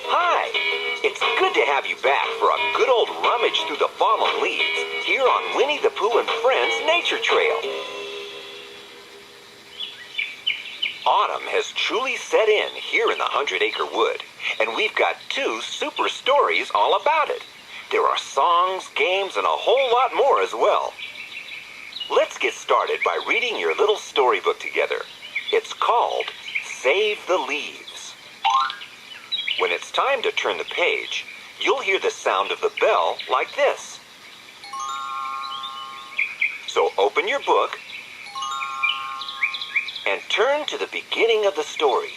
Hi! It's good to have you back for a good old rummage through the fallen leaves here on Winnie the Pooh and Friends Nature Trail. Autumn has truly set in here in the 100-acre wood, and we've got 2 super stories all about it. There are songs, games, and a whole lot more as well. Let's get started by reading your little storybook together. It's called Save the Leaves. When it's time to turn the page, you'll hear the sound of the bell like this. So open your book and turn to the beginning of the story.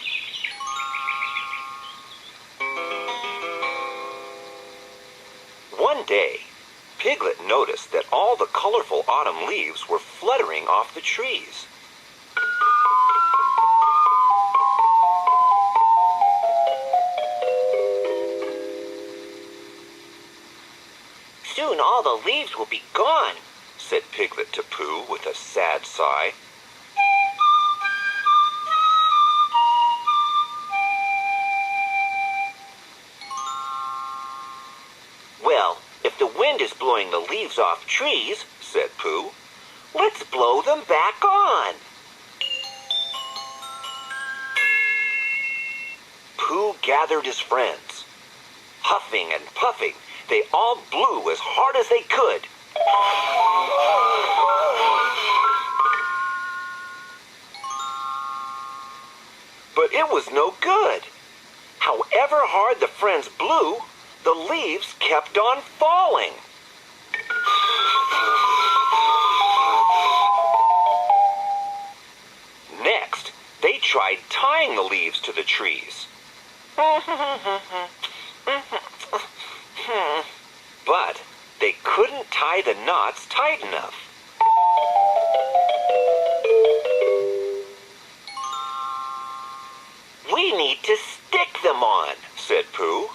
One day, Piglet noticed that all the colorful autumn leaves were fluttering off the trees. Soon all the leaves will be gone, said Piglet to Pooh with a sad sigh. Well, if the wind is blowing the leaves off trees, said Pooh, let's blow them back on. Pooh gathered his friends. Huffing and puffing, they all blew as hard as they could. But it was no good. However hard the friends blew, the leaves kept on falling. Next, they tried tying the leaves to the trees. But they couldn't tie the knots tight enough. We need to stick them on, said Pooh.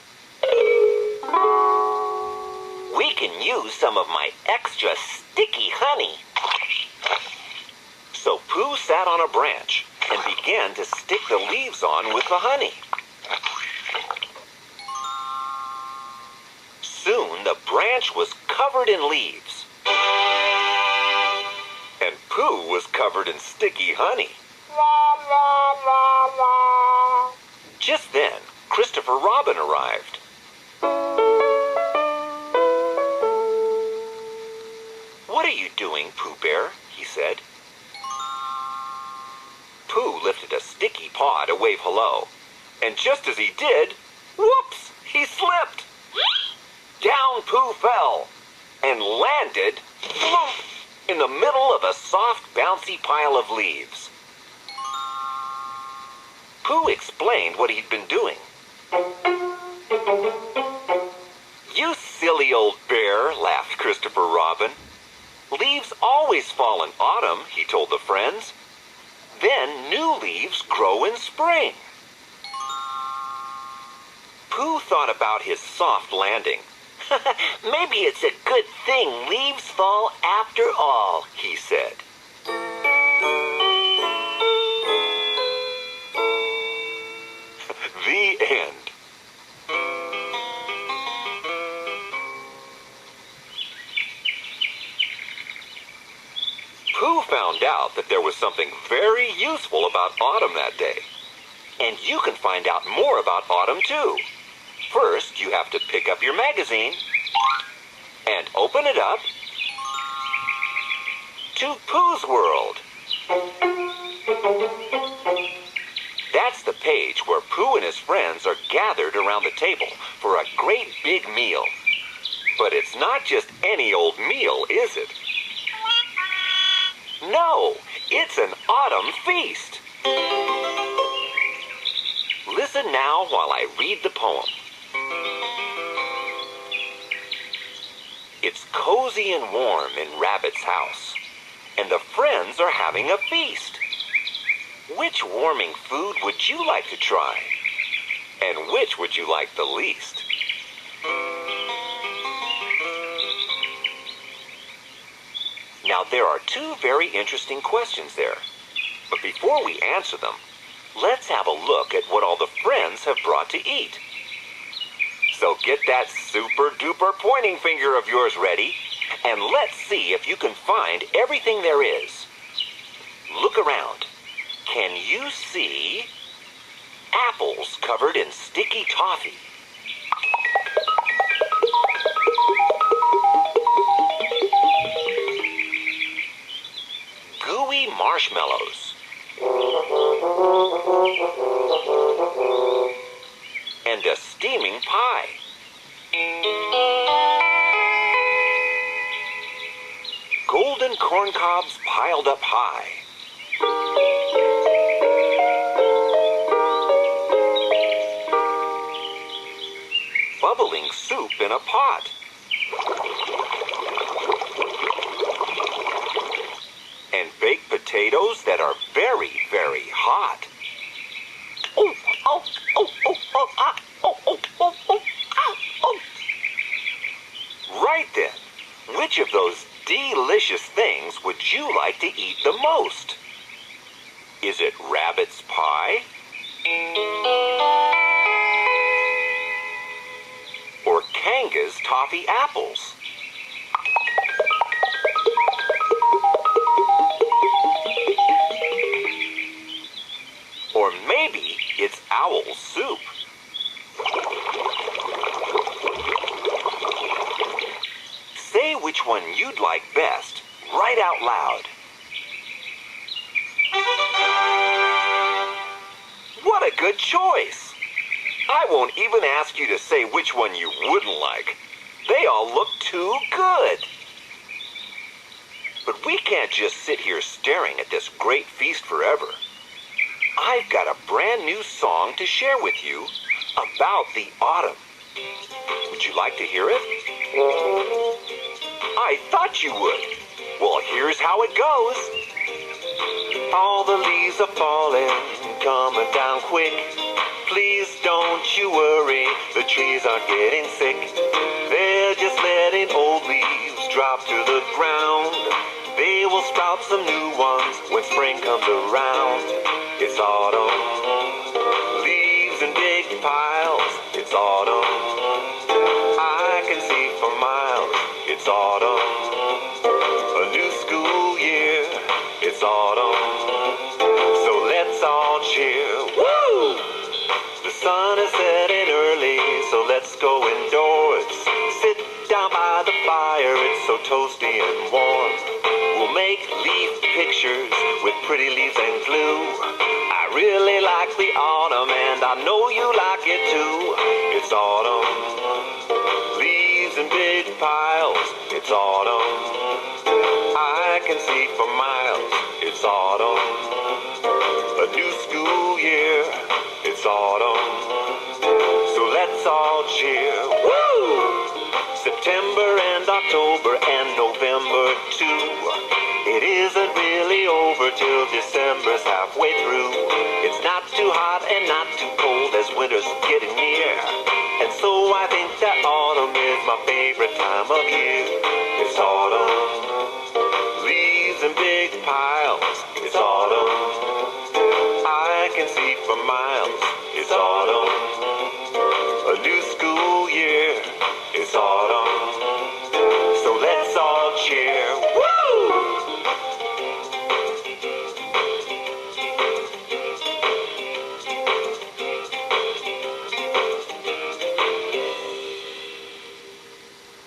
We can use some of my extra sticky honey. So Pooh sat on a branch and began to stick the leaves on with the honey. Soon the branch was covered in leaves. And Pooh was covered in sticky honey. Just then, Christopher Robin arrived. "What are you doing, Pooh Bear?" he said. Pooh lifted a sticky paw to wave hello, and just as he did, whoops, he slipped. Down Pooh fell and landed plump, in the middle of a soft, bouncy pile of leaves. Pooh explained what he'd been doing. "You silly old bear," laughed Christopher Robin. "Leaves always fall in autumn," he told the friends. "Then new leaves grow in spring." Pooh thought about his soft landing. Maybe it's a good thing leaves fall after all, he said. The end. Pooh found out that there was something very useful about autumn that day. And you can find out more about autumn too. First, you have to pick up your magazine and open it up to Pooh's World. That's the page where Pooh and his friends are gathered around the table for a great big meal. But it's not just any old meal, is it? No, it's an autumn feast. Listen now while I read the poem. It's cozy and warm in Rabbit's house, and the friends are having a feast. Which warming food would you like to try? And which would you like the least? Now Now, there are two very interesting questions there. But before we answer them, let's have a look at what all the friends have brought to eat. So get that super-duper pointing finger of yours ready, and let's see if you can find everything there is. Look around. Can you see apples covered in sticky toffee? Gooey marshmallows. And a steaming pie. Golden corn cobs piled up high. Bubbling soup in a pot. And baked potatoes that are very, very hot. Oh, oh, oh, oh, oh, ah, oh, oh, oh, oh, ah, oh. Right then, which of those delicious things would you like to eat the most? Is it rabbit's pie? Or Kanga's toffee apples? Or maybe it's owl soup. Say which one you'd like best, right out loud. What a good choice! I won't even ask you to say which one you wouldn't like. They all look too good. But we can't just sit here staring at this great feast forever. I've got a brand new song to share with you about the autumn. Would you like to hear it? I thought you would. Well, here's how it goes. All the leaves are falling, coming down quick. Please don't you worry, the trees aren't getting sick. They're just letting old leaves drop to the ground. They will sprout some new ones when spring comes around. It's autumn, leaves in big piles. It's autumn, I can see for miles. It's autumn, a new school year. It's autumn, so let's all cheer. Woo! The sun is setting early, so let's go indoors. Sit down by the fire, it's so toasty and warm. We'll make leaf pictures with pretty leaves and glue. I really like the autumn, and I know you like it too. It's autumn, leaves in big piles. It's autumn, I can see for miles. It's autumn, a new school year. It's autumn, so let's all cheer. Woo! September and October and November too. It isn't really over till December's halfway through. It's not too hot and not too cold as winter's getting near. And so I think that autumn is my favorite time of year. It's autumn, leaves in big piles. It's autumn, I can see for miles. It's autumn, a new school year. It's autumn, so let's all cheer. Woo!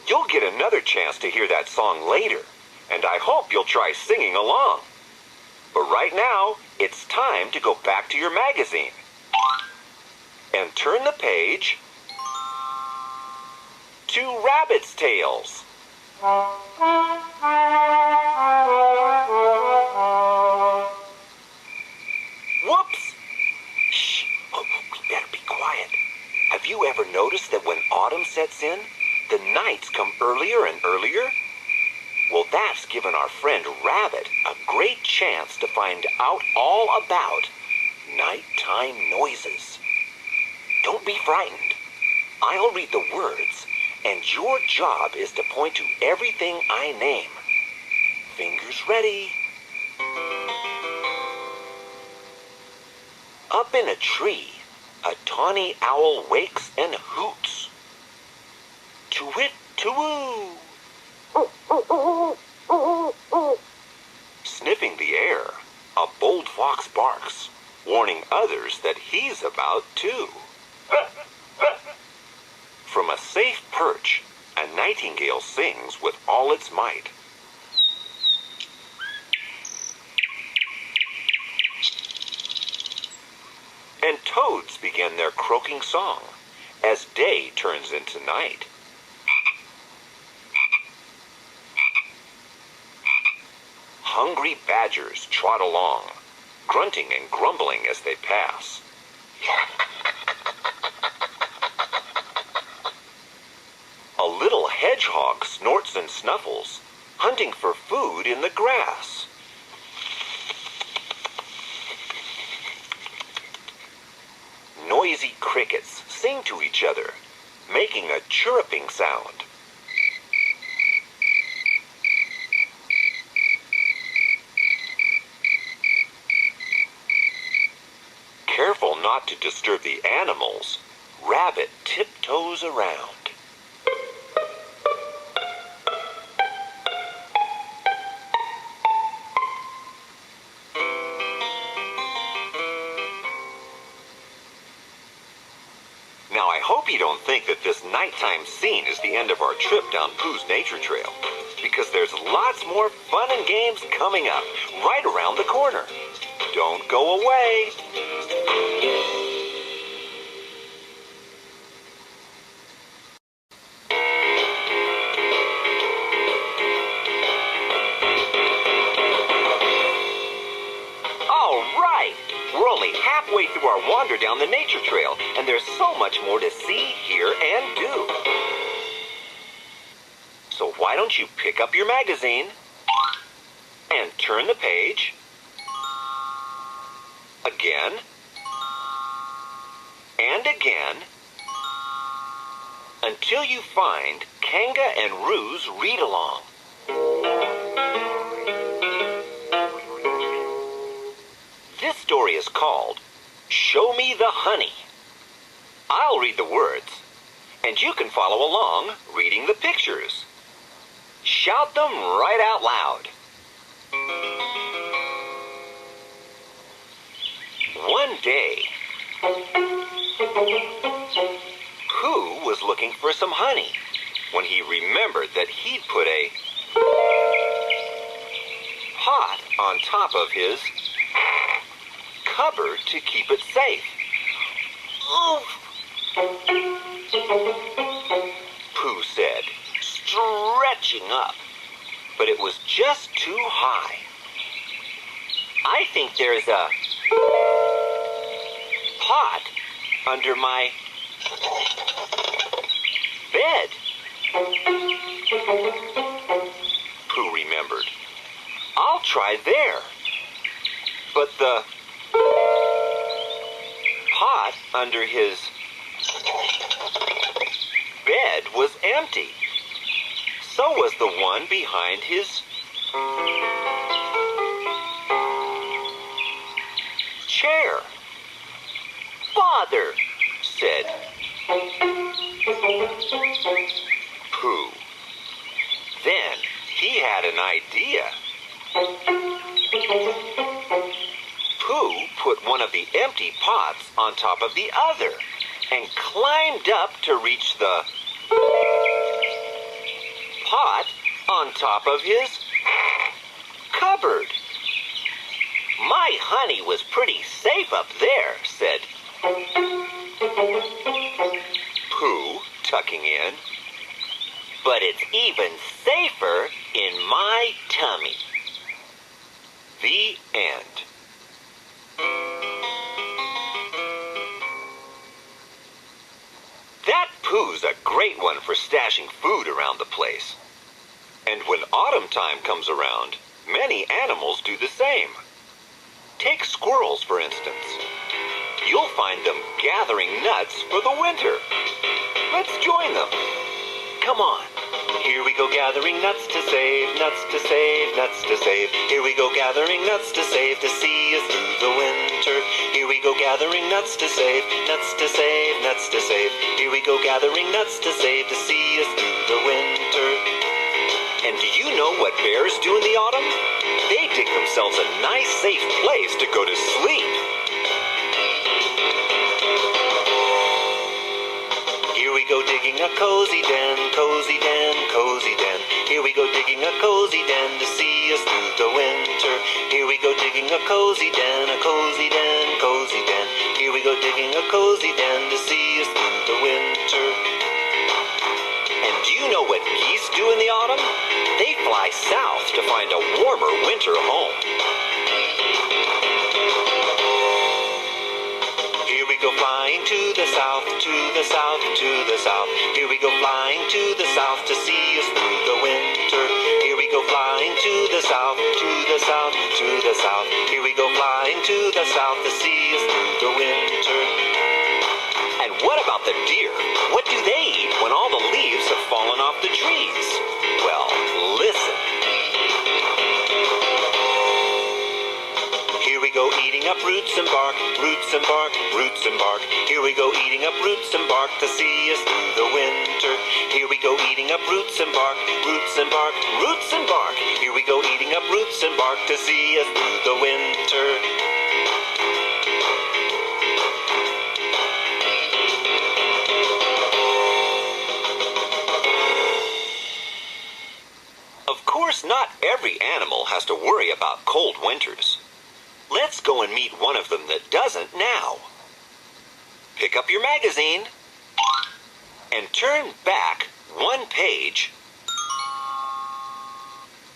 You'll get another chance to hear that song later, and I hope you'll try singing along. But right now, it's time to go back to your magazine and turn the page to Rabbit's Tales. Whoops! Shh! Oh, we better be quiet. Have you ever noticed that when autumn sets in, the nights come earlier and earlier? Well, that's given our friend Rabbit a great chance to find out all about nighttime noises. Don't be frightened. I'll read the words, and your job is to point to everything I name. Fingers Who's ready? Up in a tree, a tawny owl wakes and hoots. To-wit, to-woo! Sniffing the air, a bold fox barks, warning others that he's about to. From a safe perch, a nightingale sings with all its might. And toads begin their croaking song as day turns into night. Hungry badgers trot along, grunting and grumbling as they pass. A little hedgehog snorts and snuffles, hunting for food in the grass. Noisy crickets sing to each other, making a chirruping sound. Careful not to disturb the animals, Rabbit tiptoes around. Now I hope you don't think that this nighttime scene is the end of our trip down Pooh's nature trail, because there's lots more fun and games coming up right around the corner. Don't go away. All right, we're only halfway through our wander down the nature trail, and there's so much more to see, hear, and do. So why don't you pick up your magazine and turn the page again and again until you find Kanga and Roo's read-along. This story is called Show Me the Honey. I'll read the words, and you can follow along reading the pictures. Shout them right out loud. One day, Pooh was looking for some honey when he remembered that he'd put a pot on top of his cupboard to keep it safe. Oof! Pooh said, stretching up, but it was just too high. I think there's a pot under my bed. Pooh remembered. I'll try there. But the pot under his bed was empty. So was the one behind his chair. Father, said Pooh. Then he had an idea. Pooh put one of the empty pots on top of the other and climbed up to reach the pot on top of his cupboard. My honey was pretty safe up there, said Pooh, tucking in. But it's even safer in my tummy. The end. That Pooh's a great one for stashing food around the place. And when autumn time comes around, many animals do the same. Take squirrels, for instance. You'll find them gathering nuts for the winter. Let's join them. Come on. Here we go gathering nuts to save, nuts to save, nuts to save. Here we go gathering nuts to save to see us through the winter. Here we go gathering nuts to save, nuts to save, nuts to save. Here we go gathering nuts to save to see us through the winter. And do you know what bears do in the autumn? They dig themselves a nice safe place to go to sleep. Here we go digging a cozy den, cozy den, cozy den. Here we go digging a cozy den to see us through the winter. Here we go digging a cozy den, a cozy den, cozy den. Here we go digging a cozy den to see us through the winter. And do you know what geese do in the autumn? They fly south to find a warmer winter home. Here we go flying to the south, to the south, to the south. Here we go flying to the south to see us through the winter. Here we go flying to the south, to the south, to the south. Here we go flying to the south to see us through the winter. And what about the deer? What do they eat when all the leaves have fallen off the trees? Well, listen. Here we go eating up roots and bark, roots and bark, roots and bark. Here we go eating up roots and bark to see us through the winter. Here we go eating up roots and bark, roots and bark, roots and bark. Here we go eating up roots and bark to see us through the winter. Of course, not every animal has to worry about cold winters. Let's go and meet one of them that doesn't now. Pick up your magazine and turn back one page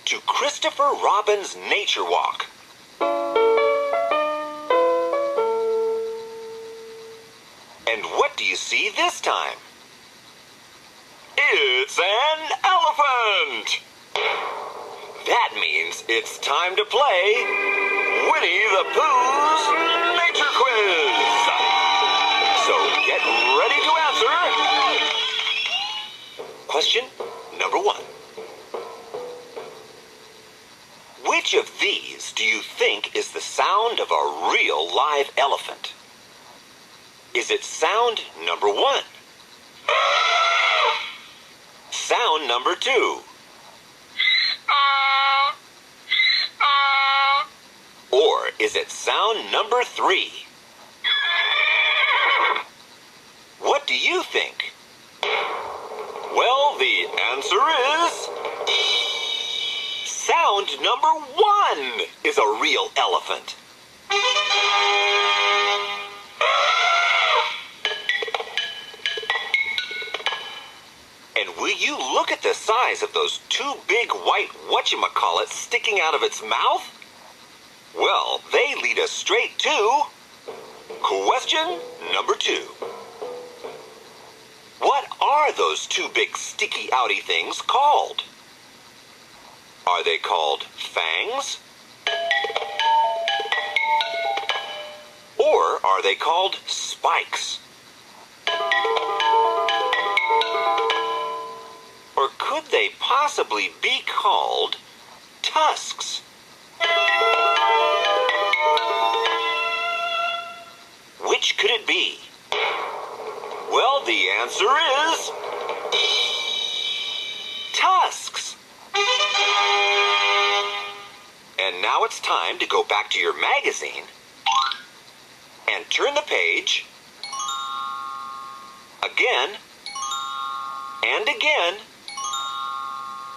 to Christopher Robin's Nature Walk. And what do you see this time? It's an elephant! That means it's time to play Winnie the Pooh's Nature Quiz. So get ready to answer. Question number 1. Which of these do you think is the sound of a real live elephant? Is it sound number 1? Sound number 2? Or is it sound number 3? What do you think? Well, the answer is... sound number 1 is a real elephant. And will you look at the size of those two big white whatchamacallits sticking out of its mouth? Well, they lead us straight to question number 2. What are those two big sticky outy things called? Are they called fangs? Or are they called spikes? Or could they possibly be called tusks? Which could it be? Well, the answer is... tusks. And now it's time to go back to your magazine and turn the page again and again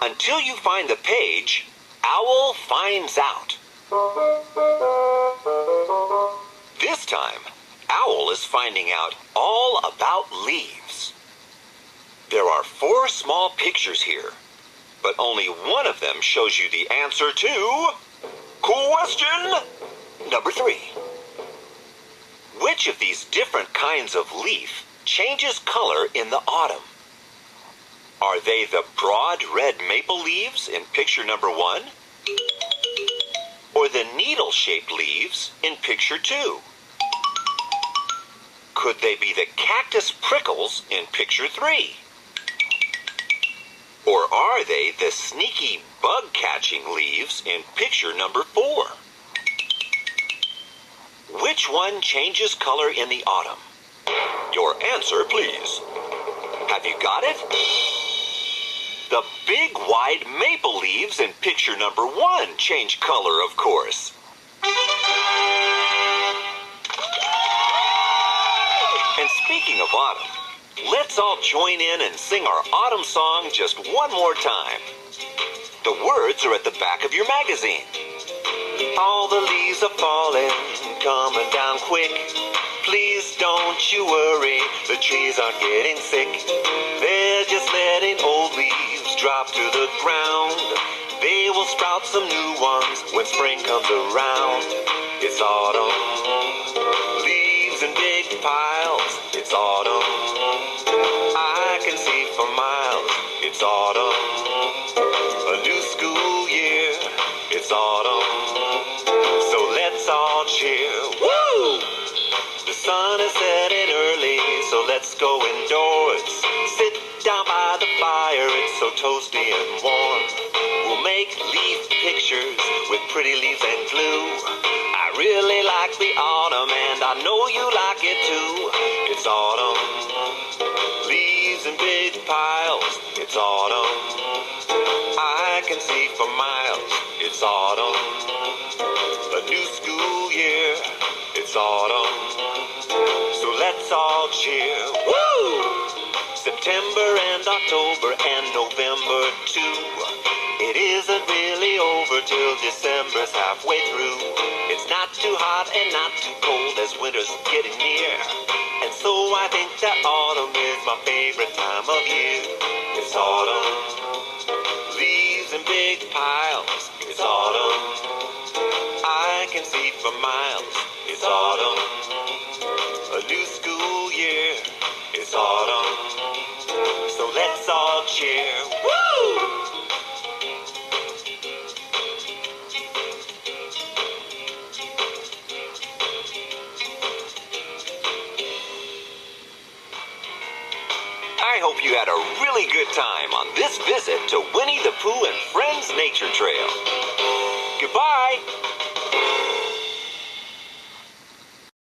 until you find the page Owl Finds Out. This time, Owl is finding out all about leaves. There are 4 small pictures here, but only one of them shows you the answer to question number 3. Which of these different kinds of leaf changes color in the autumn? Are they the broad red maple leaves in picture number 1? Or the needle-shaped leaves in picture 2? Could they be the cactus prickles in picture 3? Or are they the sneaky bug-catching leaves in picture number 4? Which one changes color in the autumn? Your answer, please. Have you got it? The big wide maple leaves in picture number 1 change color, of course. And speaking of autumn, let's all join in and sing our autumn song just one more time. The words are at the back of your magazine. All the leaves are falling, coming down quick. Please don't you worry, the trees aren't getting sick. They're just letting old leaves drop to the ground. They will sprout some new ones when spring comes around. It's autumn, leaves in big piles. It's autumn, I can see for miles. It's autumn, a new school year. It's autumn, so let's all cheer. Woo! The sun is setting early, so let's go indoors. Sit down by the fire, it's so toasty and warm. We'll make leaf pictures with pretty leaves and glue. I really like the autumn, and I know you like it too. It's autumn, leaves in big piles. It's autumn, I can see for miles. It's autumn, a new school year. It's autumn, so let's all cheer. Woo! September and October and November too. It isn't really over till December's halfway through. It's not too hot and not too cold as winter's getting near. And so I think that autumn is my favorite time of year. It's autumn, leaves in big piles. It's autumn, I can see for miles. It's autumn, a new school year. It's autumn, so let's all cheer. Woo! I hope you had a really good time on this visit to Winnie the Pooh and Friends Nature Trail. Goodbye!